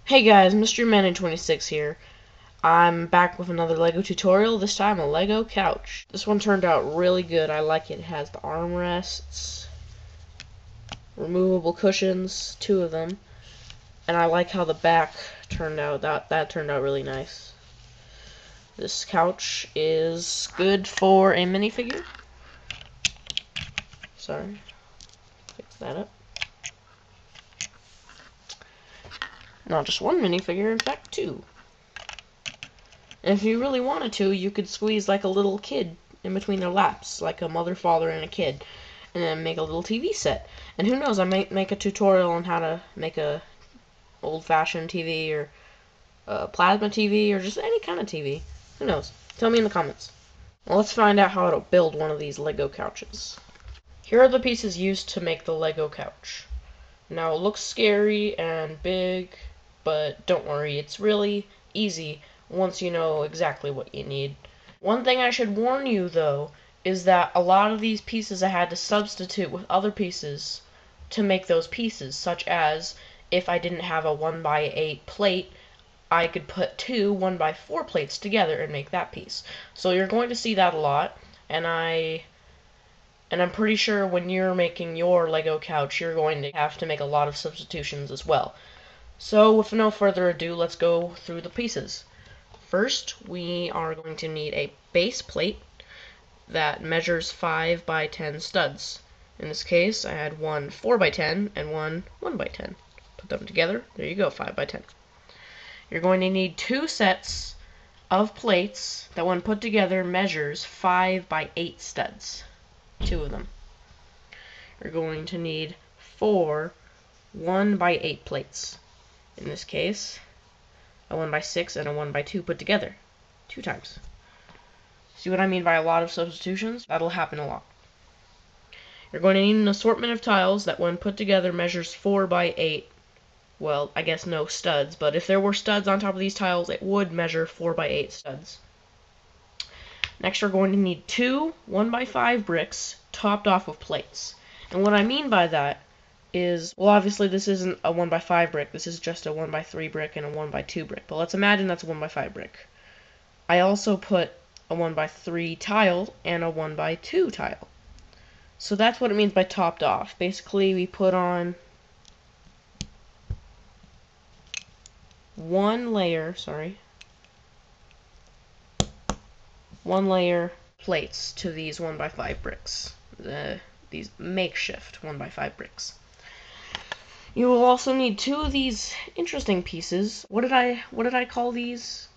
Hey guys, Mr. Manny26 here. I'm back with another LEGO tutorial, this time a LEGO couch. This one turned out really good. I like it. It has the armrests, removable cushions, 2 of them, and I like how the back turned out. That turned out really nice. This couch is good for a minifigure. Sorry, fix that up. Not just one minifigure, in fact 2. And if you really wanted to, you could squeeze like a little kid in between their laps, like a mother, father, and a kid, and then make a little TV set. And who knows, I might make a tutorial on how to make a old-fashioned TV, or a plasma TV, or just any kind of TV. Who knows? Tell me in the comments. Well, let's find out how to build one of these LEGO couches. Here are the pieces used to make the LEGO couch. Now, it looks scary and big, but don't worry, it's really easy once you know exactly what you need. One thing I should warn you, though, is that a lot of these pieces I had to substitute with other pieces to make those pieces, such as if I didn't have a 1x8 plate, I could put 2 1x4 plates together and make that piece. So you're going to see that a lot, and I'm pretty sure when you're making your LEGO couch, you're going to have to make a lot of substitutions as well. So with no further ado, let's go through the pieces. First, we are going to need a base plate that measures 5x10 studs. In this case, I had one 4x10 and one 1x10. Put them together, there you go, 5x10. You're going to need 2 sets of plates that when put together measures 5x8 studs. 2 of them. You're going to need 4 1x8 plates. In this case, a 1x6 and a 1x2 put together 2 times. See what I mean by a lot of substitutions? That'll happen a lot. You're going to need an assortment of tiles that when put together measures 4x8. Well, I guess no studs, but if there were studs on top of these tiles, it would measure 4x8 studs. Next, we're going to need 2 1x5 bricks topped off with plates. And what I mean by that is, well, obviously this isn't a 1x5 brick, this is just a 1x3 brick and a 1x2 brick, but let's imagine that's a 1x5 brick. I also put a 1x3 tile and a 1x2 tile. So that's what it means by topped off. Basically, we put on one layer plates to these 1x5 bricks. These makeshift 1x5 bricks. You will also need 2 of these interesting pieces. What did I call these?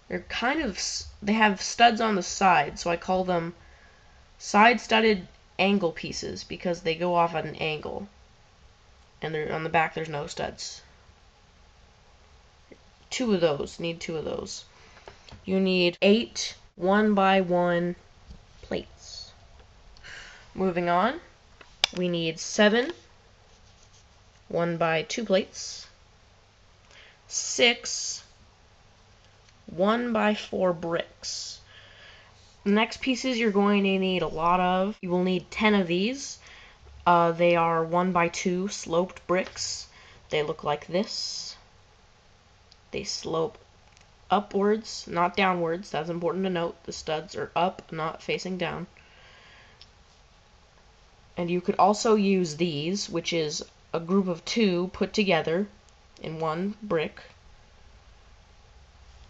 They have studs on the side, so I call them side-studded angle pieces because they go off at an angle. And on the back there's no studs. 2 of those. Need 2 of those. You need 8 1x1 plates. Moving on, we need 7 1x2 plates, 6 1x4 bricks. The next pieces you're going to need a lot of. You will need 10 of these. They are 1x2 sloped bricks. They look like this. They slope upwards, not downwards. That's important to note. The studs are up, not facing down. And you could also use these, which is a group of 2 put together in one brick.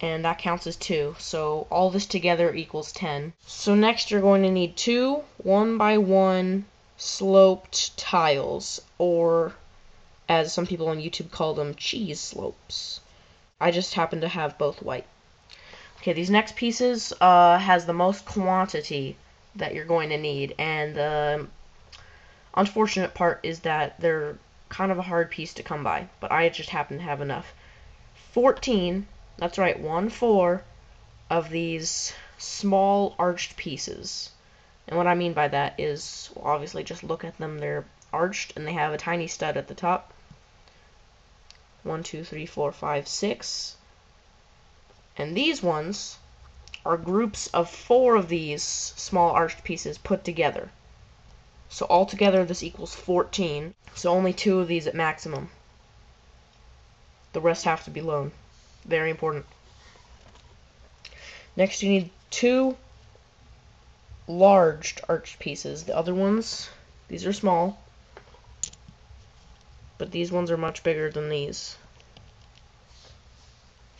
And that counts as 2. So all this together equals 10. So next you're going to need 2 1x1 sloped tiles, or as some people on YouTube call them, cheese slopes. I just happen to have both white. Okay, these next pieces has the most quantity that you're going to need, and the unfortunate part is that they're kind of a hard piece to come by, but I just happen to have enough. 14, that's right, 1/4 of these small arched pieces. And what I mean by that is, well, obviously just look at them, they're arched and they have a tiny stud at the top. 1 2 3 4 5 6. And these ones are groups of 4 of these small arched pieces put together. So altogether this equals 14. So only 2 of these at maximum. The rest have to be loan. Very important. Next, you need 2 large arch pieces. The other ones, these are small, but these ones are much bigger than these.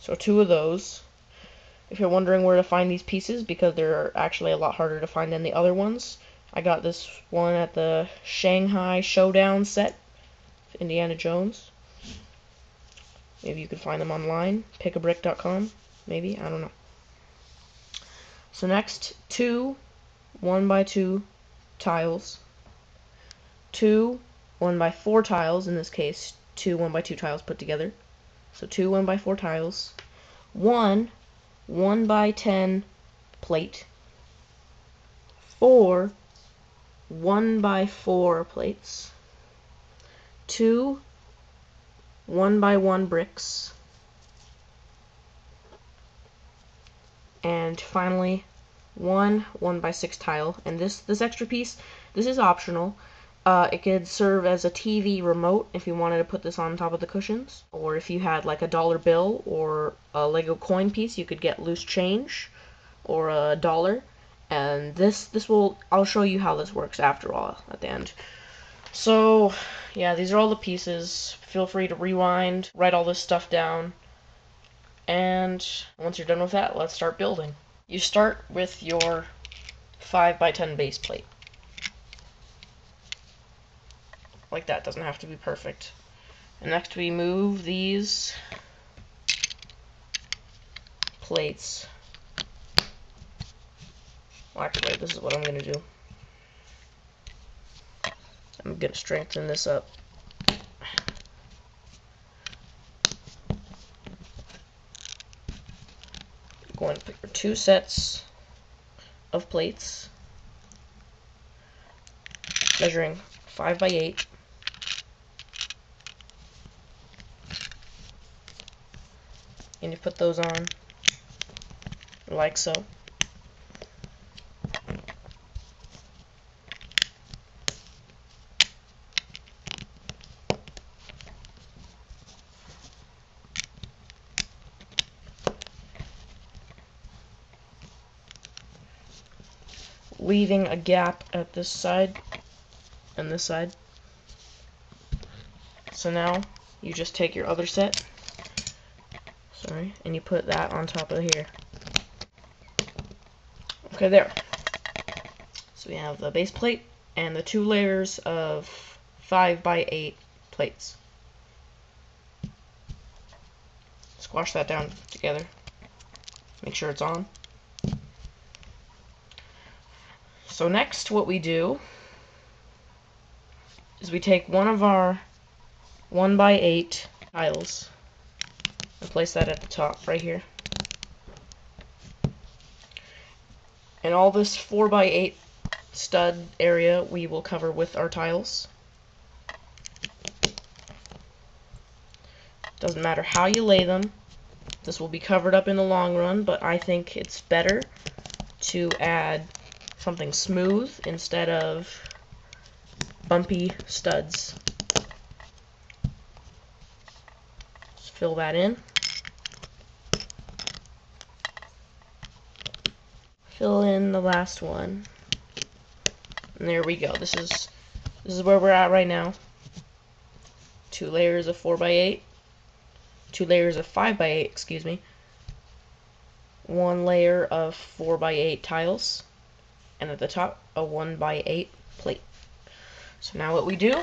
So 2 of those. If you're wondering where to find these pieces, because they're actually a lot harder to find than the other ones, I got this one at the Shanghai Showdown set, Indiana Jones. Maybe you can find them online, pickabrick.com, maybe, I don't know. So next, 2 1x2 tiles, 2 1x4 tiles, in this case, 2 1x2 tiles put together. So 2 1x4 tiles, 1 1x10 plate, 4 1x4 plates, 2 1x1 bricks, and finally 1 1x6 tile. And this extra piece, this is optional. It could serve as a TV remote if you wanted to put this on top of the cushions, or if you had like a dollar bill or a Lego coin piece, you could get loose change or a dollar. And I'll show you how this works after all at the end. So yeah, these are all the pieces. Feel free to rewind, write all this stuff down, and once you're done with that, let's start building. You start with your 5x10 base plate. Like that, doesn't have to be perfect. And next we move these plates. Well, actually, this is what I'm gonna do. I'm gonna strengthen this up. You're going to put your 2 sets of plates, measuring 5x8. And you put those on like so. Leaving a gap at this side and this side. So now you just take your other set, and you put that on top of here. Okay, there. So we have the base plate and the 2 layers of 5x8 plates. Squash that down together. Make sure it's on. So next, what we do is we take one of our 1x8 tiles and place that at the top right here. And all this 4x8 stud area we will cover with our tiles. Doesn't matter how you lay them, this will be covered up in the long run, but I think it's better to add something smooth instead of bumpy studs. Just fill that in. Fill in the last one. And there we go. This is where we're at right now. 2 layers of 4x8. 2 layers of 5x8, excuse me. 1 layer of 4x8 tiles. And at the top, a 1x8 plate. So now what we do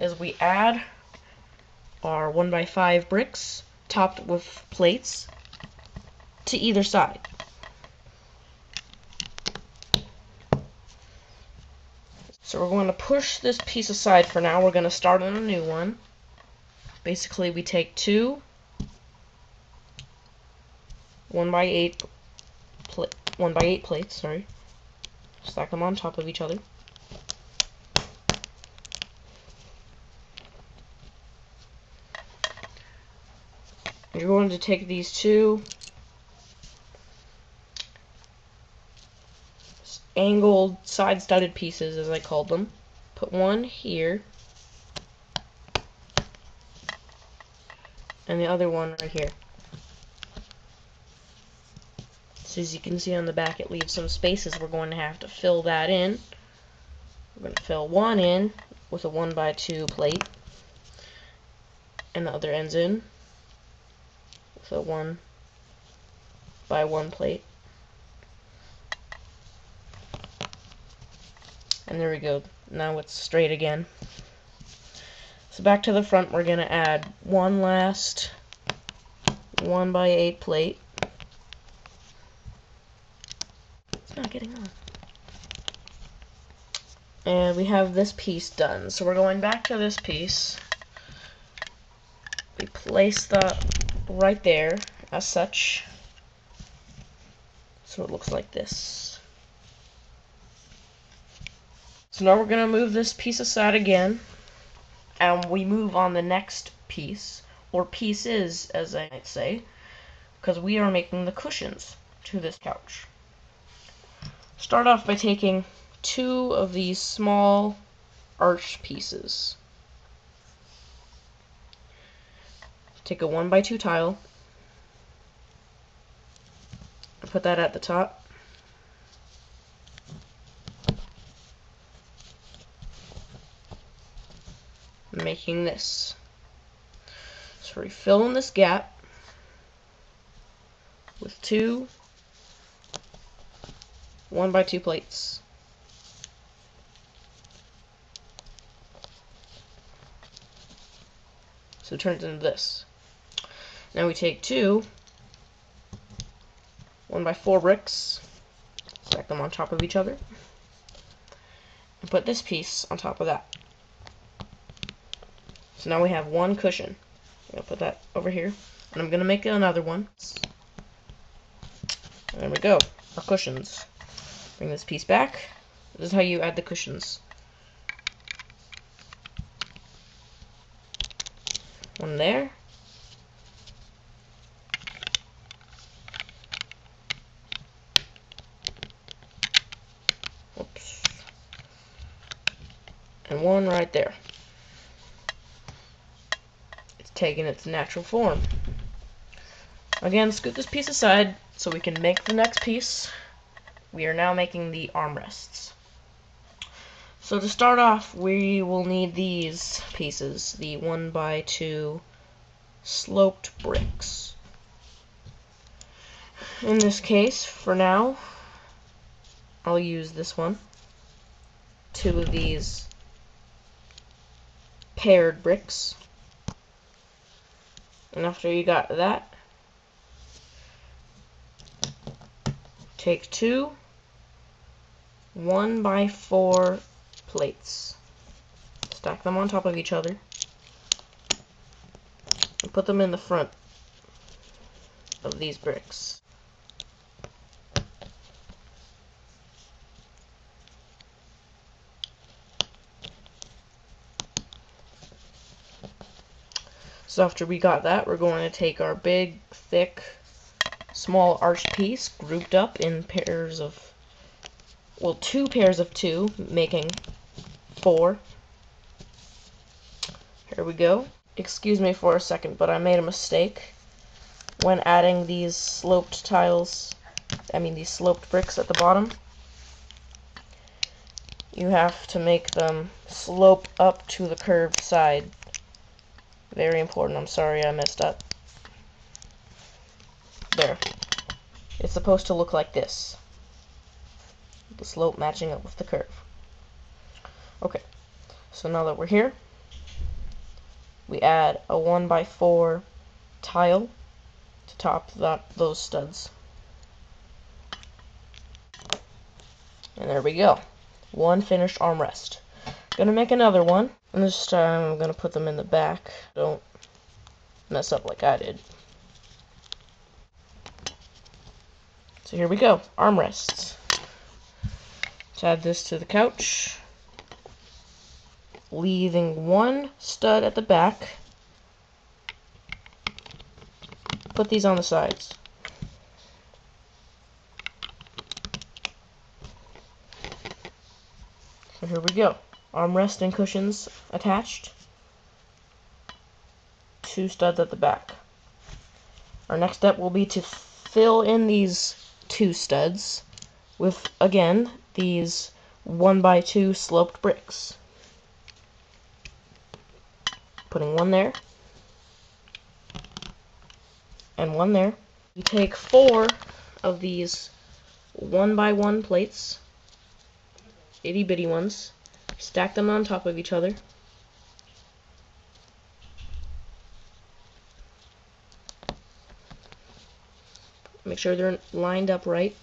is we add our 1x5 bricks topped with plates to either side. So we're going to push this piece aside for now. We're going to start on a new one. Basically, we take 2 1x8 plates, stack them on top of each other. And you're going to take these 2 angled side studded pieces, as I called them. Put one here, and the other one right here. So as you can see on the back, it leaves some spaces. We're going to have to fill that in. We're going to fill one in with a 1x2 plate, and the other ends in with a 1x1 plate. And there we go. Now it's straight again. So back to the front, we're going to add one last 1x8 plate. It's not getting on. And we have this piece done. So we're going back to this piece. We place that right there as such. So it looks like this. So now we're going to move this piece aside again. And we move on the next piece, or pieces as I might say, because we are making the cushions to this couch. Start off by taking 2 of these small arch pieces. Take a 1x2 tile and put that at the top. Making this. So we fill in this gap with 2 1x2 plates. So it turns into this. Now we take 2 1x4 bricks, stack them on top of each other, and put this piece on top of that. So now we have one cushion. I'm going to put that over here, and I'm going to make another one. And there we go, our cushions. Bring this piece back. This is how you add the cushions. One there. Oops. And one right there. It's taking its natural form. Again, scoot this piece aside so we can make the next piece. We are now making the armrests. So to start off, we will need these pieces, the 1x2 sloped bricks. In this case, for now, I'll use this one. 2 of these paired bricks. And after you got that, take 2 1x4 plates, stack them on top of each other, and put them in the front of these bricks. So after we got that, we're going to take our big, thick, small arched piece, grouped up in pairs of, well, 2 pairs of 2, making 4. Here we go. Excuse me for a second, but I made a mistake when adding these sloped tiles, these sloped bricks at the bottom. You have to make them slope up to the curved side. Very important. I'm sorry I messed up. There. It's supposed to look like this. The slope matching up with the curve. Okay, so now that we're here, we add a 1x4 tile to top those studs. And there we go. One finished armrest. Gonna make another one, and this time I'm gonna put them in the back. Don't mess up like I did. So here we go, armrests. Let's add this to the couch, leaving one stud at the back. Put these on the sides. So here we go, armrest and cushions attached. 2 studs at the back. Our next step will be to fill in these 2 studs with, again, these 1x2 sloped bricks. Putting one there, and one there. We take 4 of these 1x1 plates, itty bitty ones, stack them on top of each other. Make sure they're lined up right,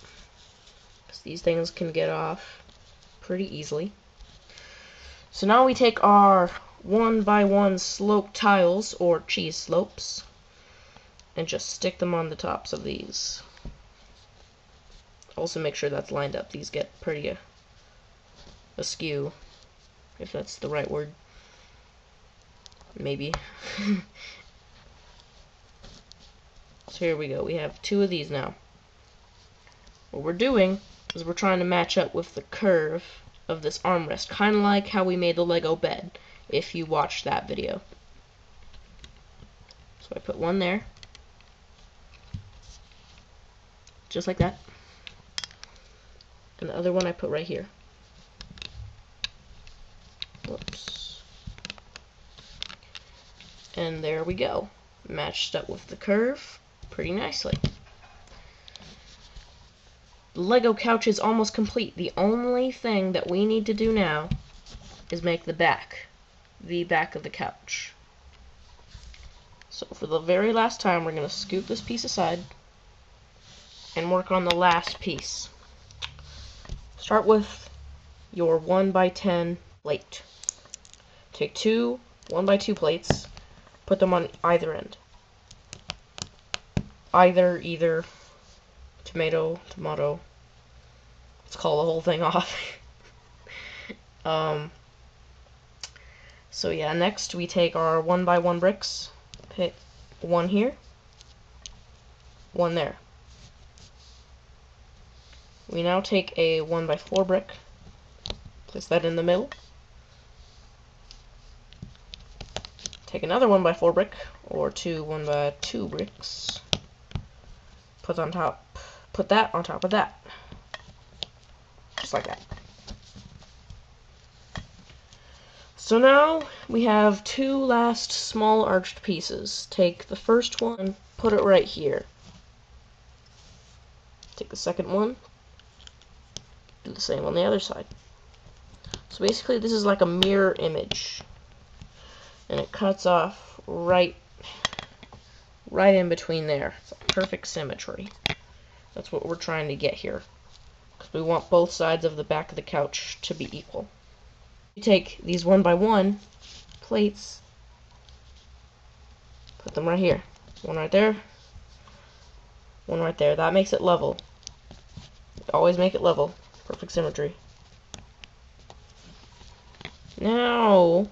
because these things can get off pretty easily. So now we take our 1x1 slope tiles, or cheese slopes, and just stick them on the tops of these. Also make sure that's lined up. These get pretty askew, if that's the right word. Maybe. So here we go. We have 2 of these now. What we're doing is we're trying to match up with the curve of this armrest, kind of like how we made the Lego bed, if you watched that video. So I put one there, just like that, and the other one I put right here. Whoops. And there we go. Matched up with the curve pretty nicely. The Lego couch is almost complete. The only thing that we need to do now is make the back of the couch. So for the very last time, we're going to scoop this piece aside and work on the last piece. Start with your 1x10 plate. Take 2 1x2 plates, put them on either end. Either tomato, let's call the whole thing off. So yeah, next we take our 1x1 bricks, put one here, one there. We now take a 1x4 brick, place that in the middle. Take another 1x4 brick, or 2 1x2 bricks, put that on top of that. Just like that. So now we have 2 last small arched pieces. Take the first one and put it right here. Take the second one, do the same on the other side. So basically this is like a mirror image, and it cuts off right in between there. It's like perfect symmetry. That's what we're trying to get here, because we want both sides of the back of the couch to be equal. You take these 1x1 plates, put them right here. One right there, one right there. That makes it level. Always make it level. Perfect symmetry. Now,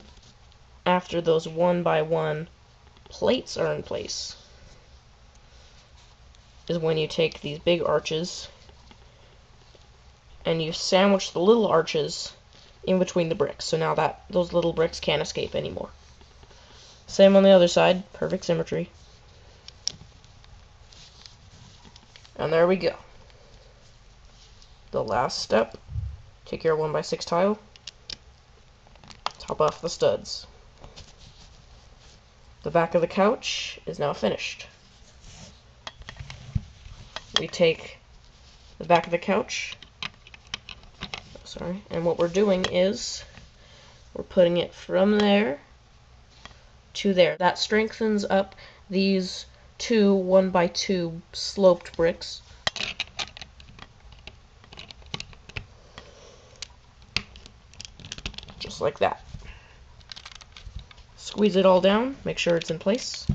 after those 1x1 plates are in place, is when you take these big arches and you sandwich the little arches in between the bricks. So now that those little bricks can't escape anymore. Same on the other side, perfect symmetry. And there we go. The last step, take your 1x6 tile, top off the studs. The back of the couch is now finished. We take the back of the couch, and what we're doing is we're putting it from there to there. That strengthens up these 2 1x2 sloped bricks. Just like that. Squeeze it all down, make sure it's in place,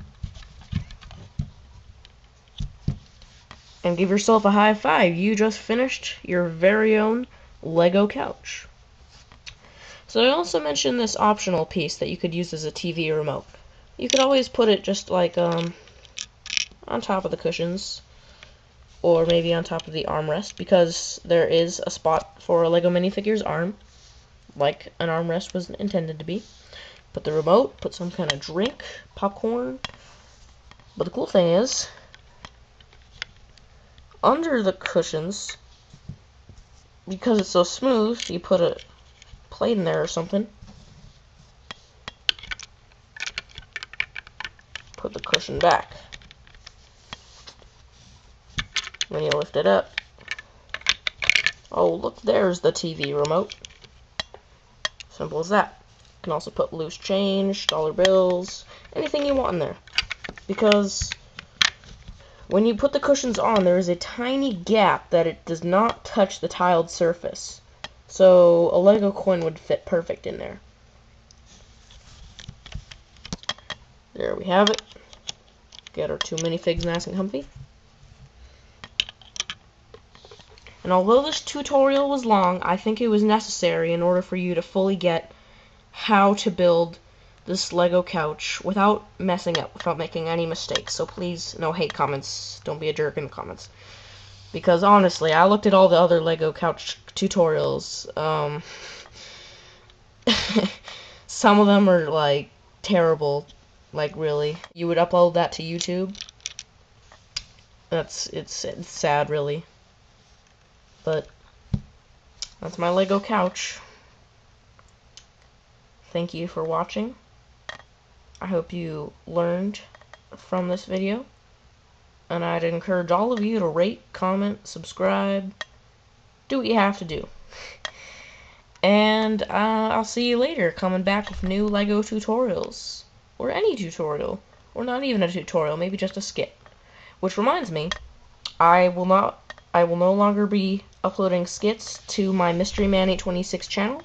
and give yourself a high five. You just finished your very own Lego couch. So I also mentioned this optional piece that you could use as a TV remote. You could always put it just like on top of the cushions, or maybe on top of the armrest, because there is a spot for a Lego minifigure's arm, like an armrest was intended to be. Put the remote, put some kind of drink, popcorn. But the cool thing is, under the cushions, because it's so smooth, you put a plate in there or something. Put the cushion back. When you lift it up, oh look, there's the TV remote. Simple as that. You can also put loose change, dollar bills, anything you want in there. Because when you put the cushions on, there is a tiny gap that it does not touch the tiled surface. So a Lego coin would fit perfect in there. There we have it. Get our 2 minifigs nice and comfy. And although this tutorial was long, I think it was necessary in order for you to fully get how to build this Lego couch without messing up, without making any mistakes. So please, no hate comments. Don't be a jerk in the comments. Because honestly, I looked at all the other Lego couch tutorials. Some of them are, like, terrible. Like, really. You would upload that to YouTube? It's sad, really. But that's my Lego couch. Thank you for watching. I hope you learned from this video. And I'd encourage all of you to rate, comment, subscribe. Do what you have to do. And I'll see you later, coming back with new Lego tutorials. Or any tutorial. Or not even a tutorial, maybe just a skit. Which reminds me, I will no longer be uploading skits to my Mystery Man 826 channel.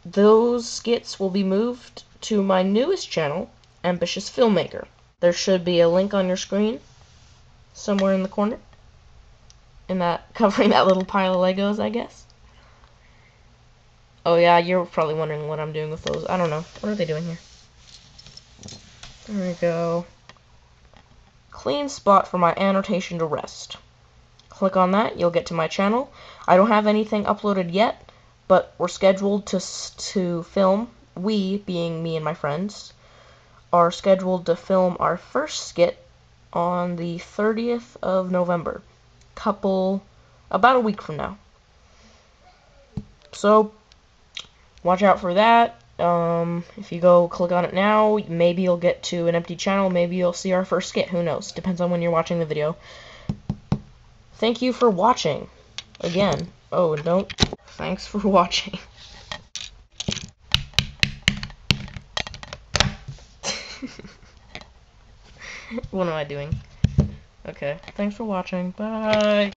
Those skits will be moved to my newest channel, Ambitious Filmmaker. There should be a link on your screen, somewhere in the corner, covering that little pile of Legos, I guess. Oh yeah, you're probably wondering what I'm doing with those. I don't know. What are they doing here? There we go. Clean spot for my annotation to rest. Click on that, you'll get to my channel. I don't have anything uploaded yet, but we're scheduled to film. We, being me and my friends, are scheduled to film our first skit on the 30th of November. About a week from now. So, watch out for that. If you go click on it now, maybe you'll get to an empty channel, maybe you'll see our first skit, who knows, depends on when you're watching the video. Thank you for watching, again. Oh, and thanks for watching. What am I doing? Okay, thanks for watching, bye!